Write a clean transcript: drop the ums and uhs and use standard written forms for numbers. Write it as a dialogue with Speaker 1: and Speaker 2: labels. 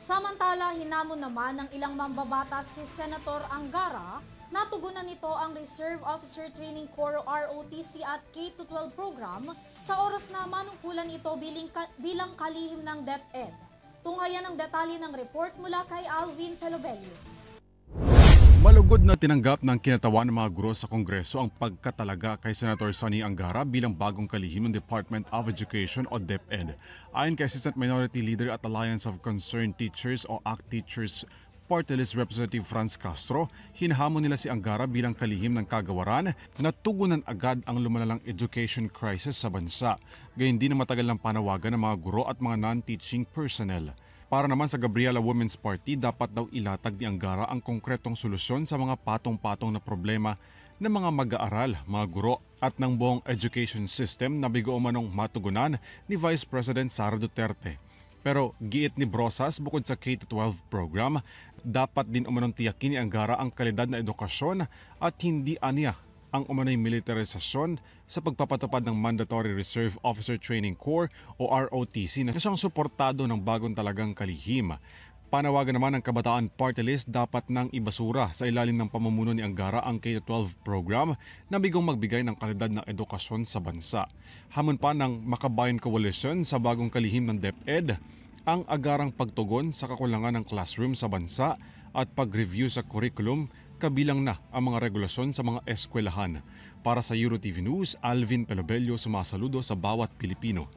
Speaker 1: Samantala, hinamon naman ng ilang mambabatas si Senator Angara na tugunan nito ang Reserve Officer Training Corps ROTC at K-12 program sa oras na manungkulan ito bilang kalihim ng DepEd. Tunghayan ang detalye ng report mula kay Alvin Pelobello.
Speaker 2: Malugod na tinanggap ng kinatawan ng mga guro sa Kongreso ang pagkatalaga kay Senator Sonny Angara bilang bagong kalihim ng Department of Education o DepEd. Ayon kay Assistant Minority Leader at Alliance of Concerned Teachers o ACT Teachers Party List Representative Franz Castro, hinahamon nila si Angara bilang kalihim ng kagawaran na tugunan agad ang lumalalang education crisis sa bansa. Gayun din na matagal ng panawagan ng mga guro at mga non-teaching personnel. Para naman sa Gabriela Women's Party, dapat daw ilatag ni Angara ang konkretong solusyon sa mga patong-patong na problema ng mga mag-aaral, mga guro at ng buong education system na bigo umanong matugunan ni Vice President Sara Duterte. Pero giit ni Brosas, bukod sa K-12 program, dapat din umanong tiyakin ni Angara ang kalidad na edukasyon at hindi aniya ang umano'y militarisasyon sa pagpapatupad ng Mandatory Reserve Officer Training Corps o ROTC na siyang suportado ng bagong talagang kalihim. Panawagan naman ng Kabataan Party List dapat nang ibasura sa ilalim ng pamumuno ni Angara ang K-12 program na bigong magbigay ng kalidad ng edukasyon sa bansa. Hamon pa ng Makabayan Coalition sa bagong kalihim ng DepEd ang agarang pagtugon sa kakulangan ng classroom sa bansa at pag-review sa curriculum kabilang na ang mga regulasyon sa mga eskwelahan. Para sa EuroTV News, Alvin Pelobello sumasaludo sa bawat Pilipino.